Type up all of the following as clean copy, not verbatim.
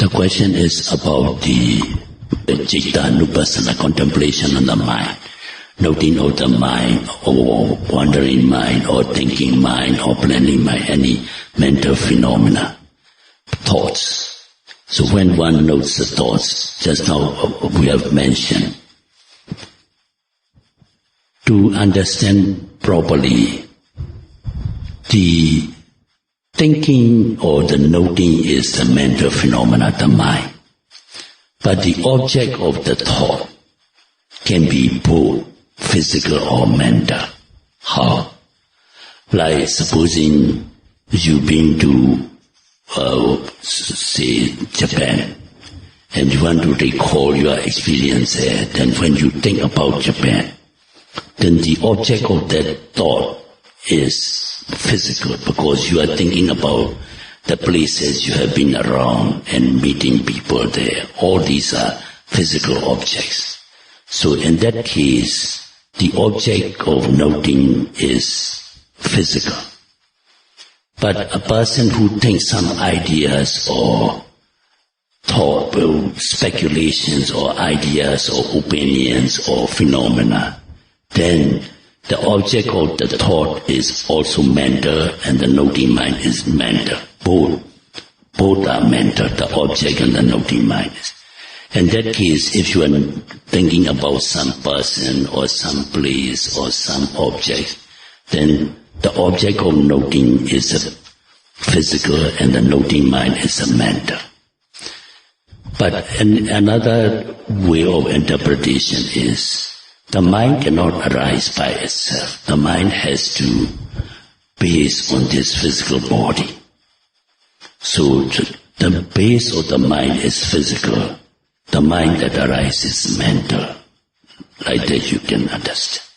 The question is about the citta nupassana, contemplation on the mind, noting of the mind, or wandering mind, or thinking mind, or planning mind, any mental phenomena, thoughts. So when one notes the thoughts, just now we have mentioned, to understand properly, the thinking or the noting is the mental phenomena, the mind. But the object of the thought can be both physical or mental. How? Like supposing you've been to, say, Japan, and you want to recall your experience there, then when you think about Japan, then the object of that thought is physical, because you are thinking about the places you have been around and meeting people there. All these are physical objects. So in that case, the object of noting is physical. But a person who thinks some ideas or thought, speculations or ideas or opinions or phenomena, then the object of the thought is also mental, and the noting mind is mental. Both are mental, the object and the noting mind is. In that case, if you are thinking about some person or some place or some object, then the object of noting is a physical and the noting mind is a mental. But another way of interpretation is, the mind cannot arise by itself. The mind has to base on this physical body. So the base of the mind is physical. The mind that arises is mental. Like that you can understand.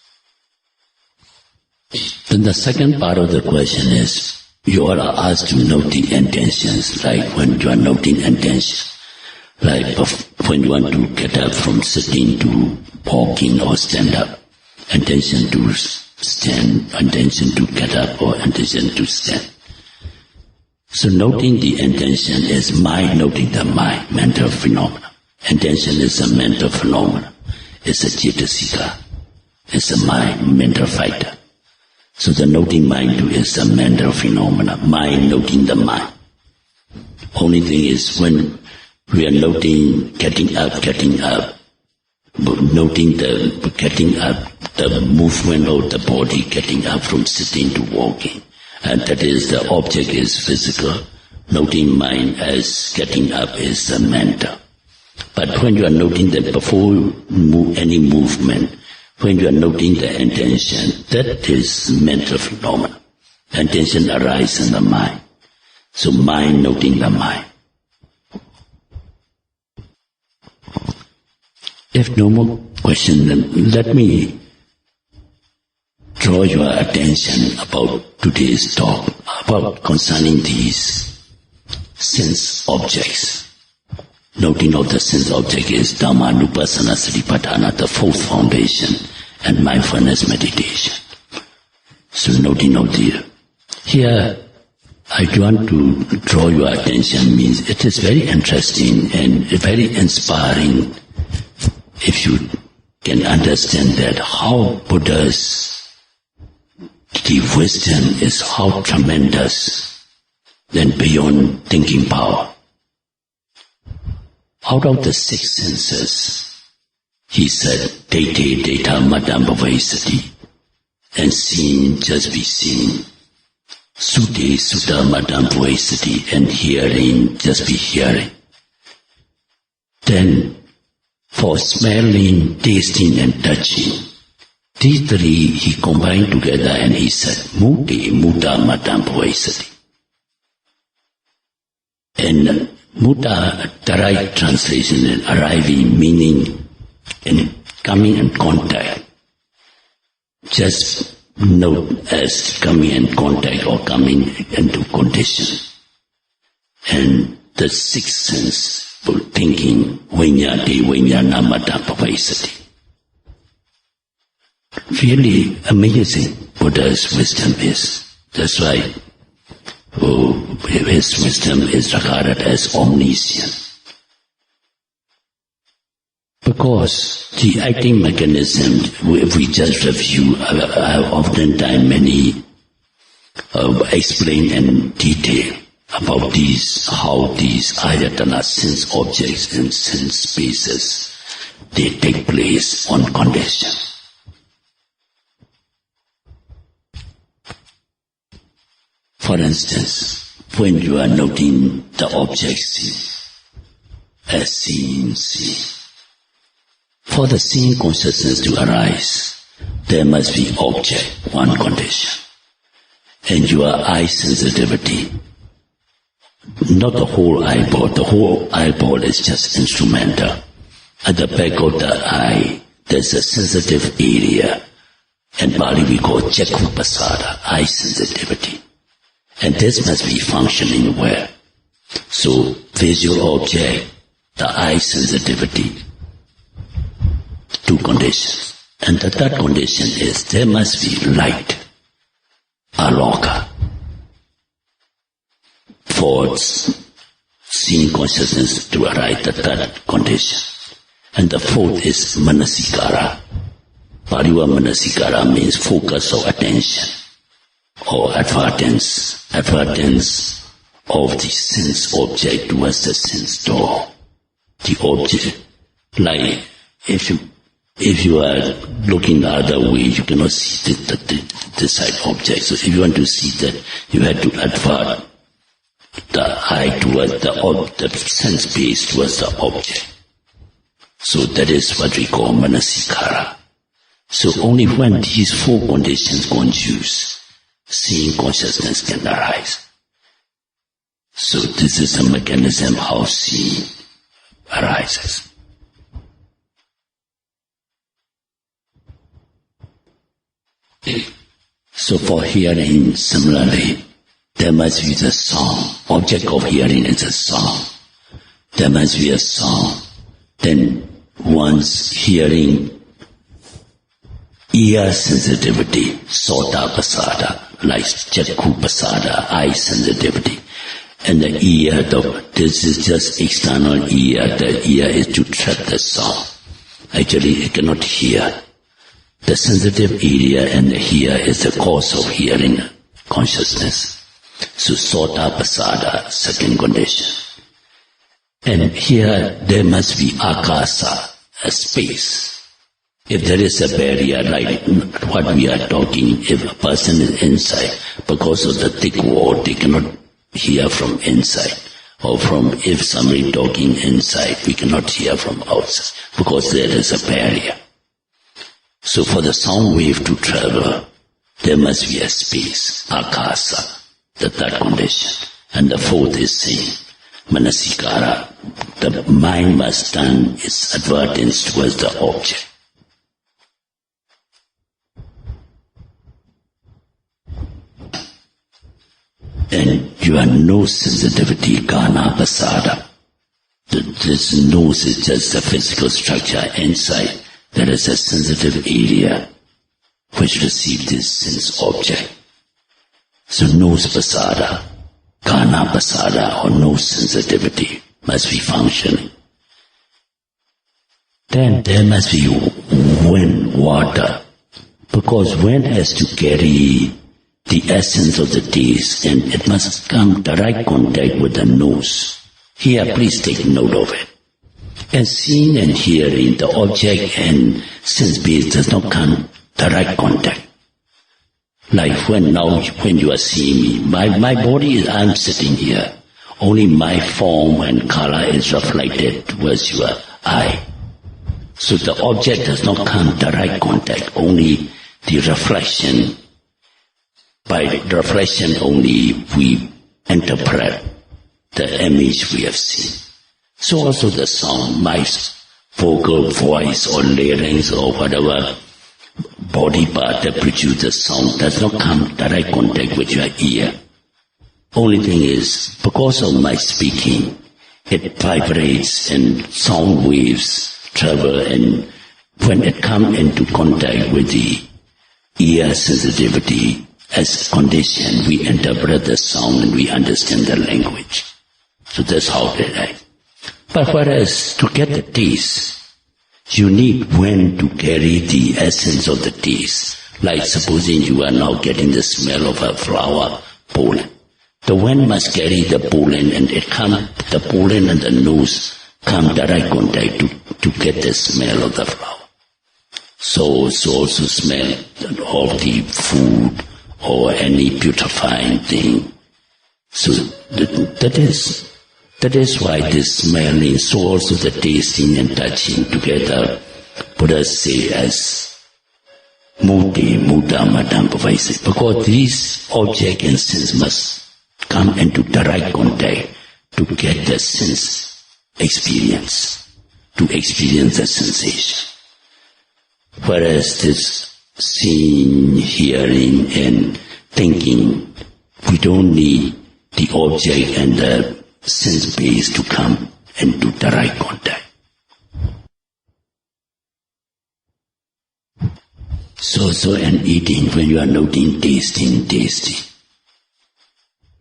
Then the second part of the question is, you are asked to note the intentions, like when you are noting intentions. Like when you want to get up from sitting to walking or stand up, intention to stand, intention to get up, or intention to stand. So noting the intention is mind noting the mind, mental phenomena. Intention is a mental phenomena. It's a cetasika. It's a mind, mental fighter. So the noting mind too is a mental phenomena, mind noting the mind. Only thing is when we are noting getting up, noting the getting up, the movement of the body, getting up from sitting to walking. And that is, the object is physical. Noting mind as getting up is the mental. But when you are noting that before any movement, when you are noting the intention, that is mental phenomena. Intention arises in the mind. So mind noting the mind. If no more question, then let me draw your attention about today's talk, about concerning these sense objects. Noting of the sense object is Dhamma, Nupassana, Satipatthana, the fourth foundation, and mindfulness meditation. So noting of the, here I want to draw your attention, means it is very interesting and very inspiring if you can understand that how Buddha's the wisdom is how tremendous than beyond thinking power. Out of the six senses, he said, Dete data madam bhavesati, and seeing just be seen. Sute sutta madam bhavesati, and hearing just be hearing. Then for smelling, tasting and touching, these three he combined together and he said, Mute muta madam bhavesati. And muta, the right translation is arriving, meaning in coming in contact. Just note as coming in contact or coming into condition. And the sixth sense for thinking, vinyati vinyana madam bhavesati. Really amazing Buddha's wisdom is. That's why his wisdom is regarded as omniscient. Because the acting mechanism, if we just review, oftentimes many explain in detail about how these ayatana, sense objects and sense spaces, they take place on condition. For instance, when you are noting the objects as seen, for the seeing consciousness to arise, there must be object, one condition. And your eye sensitivity, not the whole eyeball. The whole eyeball is just instrumental. At the back of the eye, there's a sensitive area. In Pali we call Jakku Pasada, eye sensitivity. And this must be functioning well. So visual object, the eye sensitivity, two conditions. And the third condition is there must be light, aloka, for seeing consciousness to arise, the third condition. And the fourth is manasikara. Paliwa manasikara means focus of attention or advertence of the sense object towards the sense door. The object, like if you are looking the other way, you cannot see the side object. So if you want to see that, you have to advert the eye towards the sense base towards the object. So that is what we call manasikara. So only when these four conditions conduce, seeing consciousness can arise. So this is the mechanism how seeing arises. So for hearing, similarly, there must be the song. Object of hearing is a song. There must be a song. Then one's hearing, ear sensitivity, sota pasada, like jakku pasada, eye sensitivity. And the ear, this is just external ear. The ear is to track the sound. Actually, it cannot hear. The sensitive area and the ear is the cause of hearing consciousness. So sota pasada, second condition. And here there must be akasa, a space. If there is a barrier like what we are talking, if a person is inside, because of the thick wall, they cannot hear from inside. Or if somebody talking inside, we cannot hear from outside, because there is a barrier. So for the sound wave to travel, there must be a space, akasa, the third condition. And the fourth is saying, manasikara, the mind must turn its advertence towards the object. And your nose sensitivity, kana pasada. This nose is just the physical structure inside. There is a sensitive area which receives this sense object. So nose pasada, kana pasada, or nose sensitivity must be functioning. Then there must be wind, water, because wind has to carry the essence of the taste, and it must come direct contact with the nose. Here, please take note of it. And seeing and hearing, the object and sense base does not come direct contact. Like when you are seeing me, my body is, I'm sitting here. Only my form and color is reflected towards your eye. So the object does not come direct contact, only the reflection. By reflection only we interpret the image we have seen. So also the sound, my vocal voice or larynx or whatever body part that produces the sound does not come direct contact with your ear. Only thing is, because of my speaking, it vibrates and sound waves travel, and when it comes into contact with the ear sensitivity as a condition, we interpret the sound and we understand the language. So that's how it is. But whereas to get the taste, You need wind to carry the essence of the taste. Like supposing you are now getting the smell of a flower pollen. The wind must carry the pollen, and the pollen and the nose come direct contact to get the smell of the flower. So also smell of the food or any beautifying thing. So that is why this smelling, so also the tasting and touching together, Buddha say as mudde, mudda, madam, because these object and sense must come into direct contact to get the sense experience, to experience the sensation. Whereas this seeing, hearing and thinking, we don't need the object and the sense base to come into direct contact. So and eating, when you are noting tasting,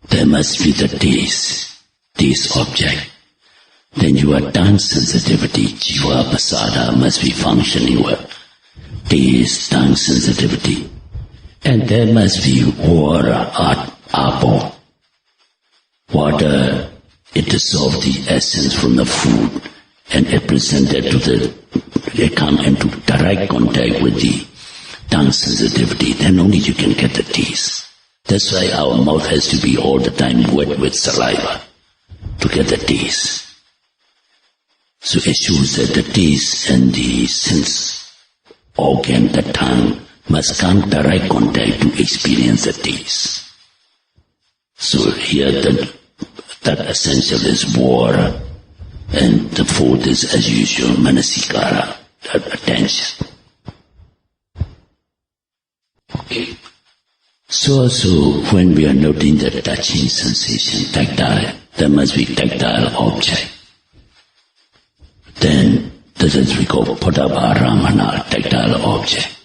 there must be the taste object. Then your tongue sensitivity, jiva pasada, must be functioning well. Taste, tongue sensitivity. And there must be water, apo. Water, it dissolves the essence from the food and it presented they come into direct contact with the tongue sensitivity. Then only you can get the taste. That's why our mouth has to be all the time wet with saliva to get the taste. So it shows that the taste and the sense organ, the tongue, must come direct contact to experience the taste. So here that essential is water, and the fourth is as usual manasikara, that attention. Okay. So also when we are noting the touching sensation, tactile, there must be tactile object. Then this is we call Padavaramana, tactile object.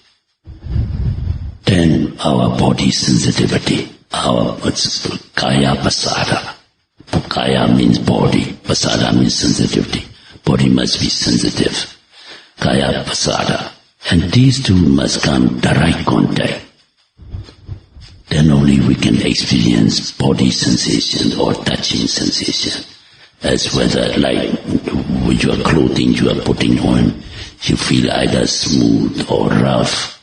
Then our body sensitivity, our kaya pasada. Kaya means body, pasada means sensitivity. Body must be sensitive. Kaya pasada. And these two must come direct contact. Then only we can experience body sensation or touching sensation. As whether like with your clothing you are putting on, you feel either smooth or rough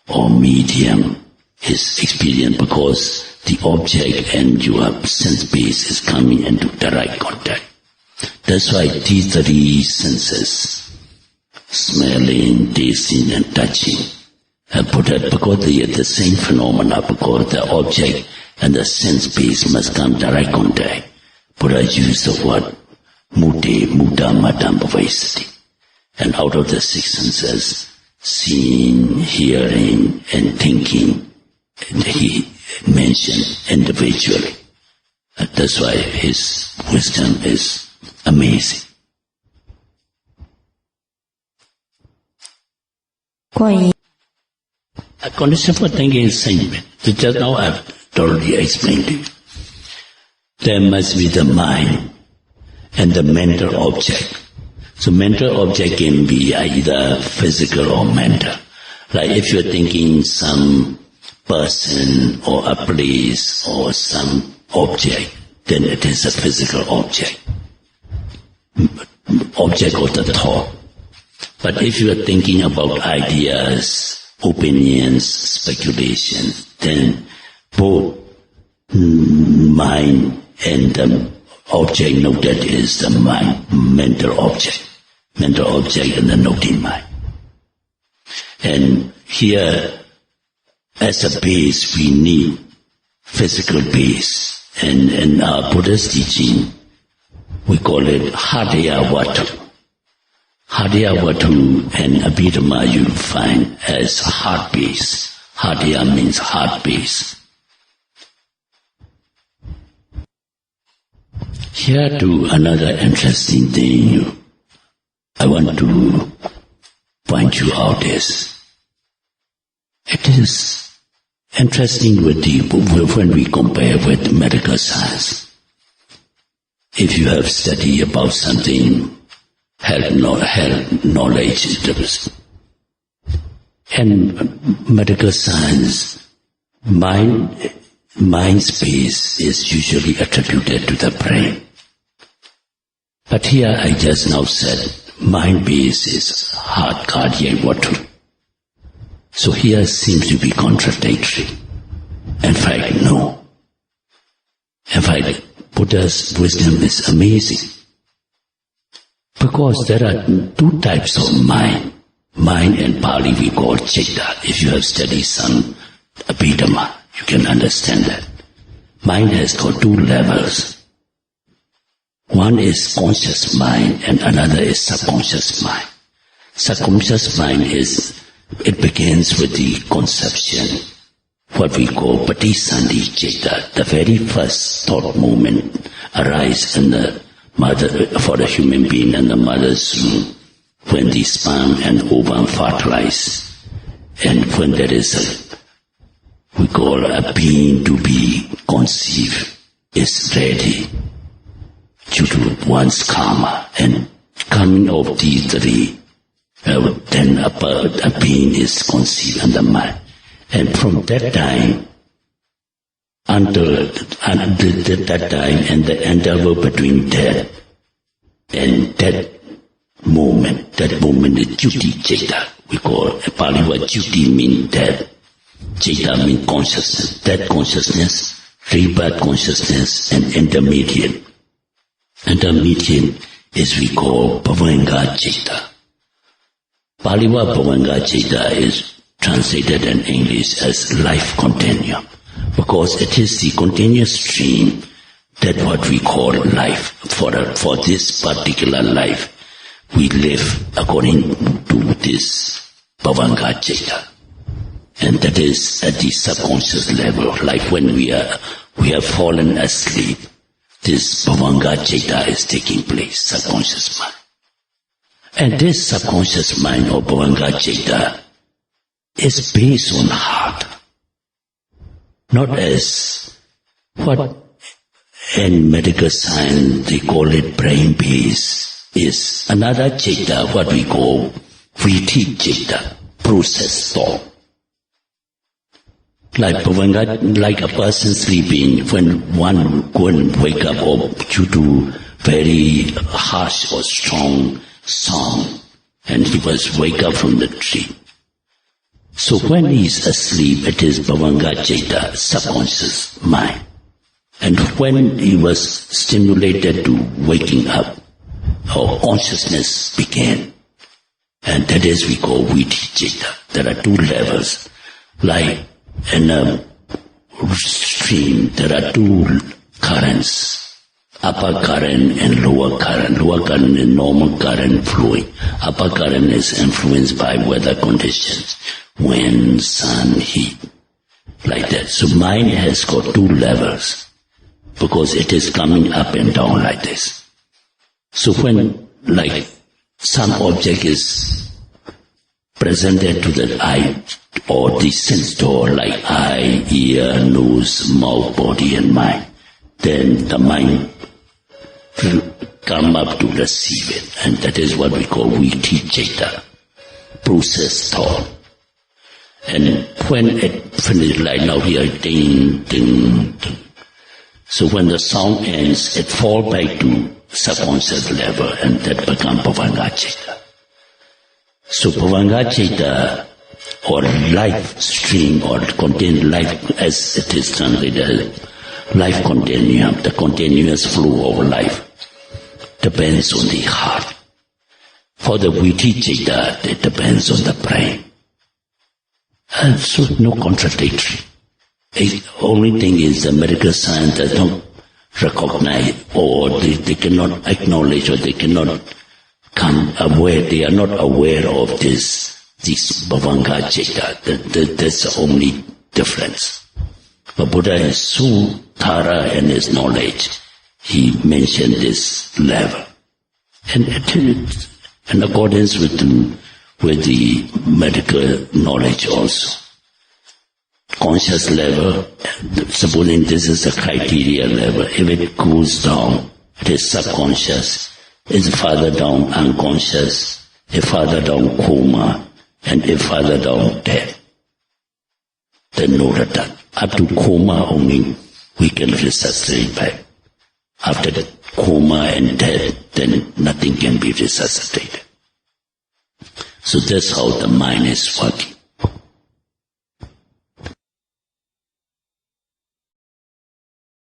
or medium is experienced because the object and your sense base is coming into direct contact. That's why these three senses, smelling, tasting and touching, have put it because they are the same phenomena, because the object and the sense base must come direct contact. Buddha used the word mudde, mudda, madam, bhavaisati. And out of the six senses, seeing, hearing and thinking, and he mentioned individually. And that's why his wisdom is amazing. A condition for thinking is same. Just now I've already explained to you. There must be the mind and the mental object. So mental object can be either physical or mental. Like if you're thinking some person or a place or some object, then it is a physical object. Object of the thought. But if you are thinking about ideas, opinions, speculation, then both mind and the object noted is the mind, mental object and the noting mind. And here, as a base, we need physical base. And in our Buddha's teaching, we call it Hadaya Watu. Hadaya Watu and Abhidhamma you'll find as heart base. Hadaya means heart base. Here too, another interesting thing I want to point you out is, it is interesting when we compare with medical science. If you have studied about something held knowledge. And medical science, mind space is usually attributed to the brain. But here I just now said, mind base is heart, cardiac, water. So here seems to be contradictory. In fact, no. In fact, Buddha's wisdom is amazing. Because there are two types of mind. Mind in Pali we call citta. If you have studied some Abhidhamma, you can understand that. Mind has got two levels. One is conscious mind and another is subconscious mind. Subconscious mind it begins with the conception, what we call patisandhi citta. The very first thought moment arises in the mother, for a human being in the mother's womb, when the sperm and ovum fertilize, and when there is we call a being to be conceived, is ready due to one's karma, and coming of these three, then a being is conceived in the mind. And from that time, until that time and the interval between death and that moment is Juti Citta. We call Pali word Juti means death. Citta means consciousness. That consciousness, rebirth consciousness, and intermediate. Intermediate is we call Bhavanga Citta. Pali word Bhavanga Citta is translated in English as life continuum, because it is the continuous stream that what we call life. For this particular life, we live according to this Bhavanga Citta. And that is at the subconscious level, like when we have fallen asleep, this Bhavanga Citta is taking place, subconscious mind. And this subconscious mind or Bhavanga Citta is based on heart. Not as what in medical science they call it brain base, is another citta, what we call vritti citta, process thought. Like a person sleeping, when one go and wake up or due to very harsh or strong sound, and he was wake up from the dream. So when he is asleep, it is Bhavanga Citta, subconscious mind. And when he was stimulated to waking up, our consciousness began. And that is we call vritti citta. There are two levels. Like in a stream, there are two currents. Upper current and lower current. Lower current is normal current flowing. Upper current is influenced by weather conditions. Wind, sun, heat. Like that. So mind has got two levels, because it is coming up and down like this. So when, like, some object is presented to the eye or the sense door, like eye, ear, nose, mouth, body and mind, then the mind will come up to receive it. And that is what we call vritti citta, process thought. And when it finishes, like now here, ding, ding, ding. So when the sound ends, it falls back to subconscious level, and that becomes Bhavanga Citta. So Bhavanga Citta, or life stream, or contain life, as it is translated, life continuum, the continuous flow of life, depends on the heart. For the vritti citta, it depends on the brain. And so no contradictory. The only thing is the medical science does not recognize, or they cannot acknowledge, or they cannot come aware, they are not aware of this Bhavanga Citta. That's the only difference. But Buddha is so thorough in his knowledge, he mentioned this level. And it is in accordance with the medical knowledge also. Conscious level, supposing this is a criteria level, if it goes down, it is subconscious, is farther down unconscious, a farther down coma, and a farther down death. Then no return. Up to coma only we can resuscitate back. After the coma and death, then nothing can be resuscitated. So that's how the mind is working.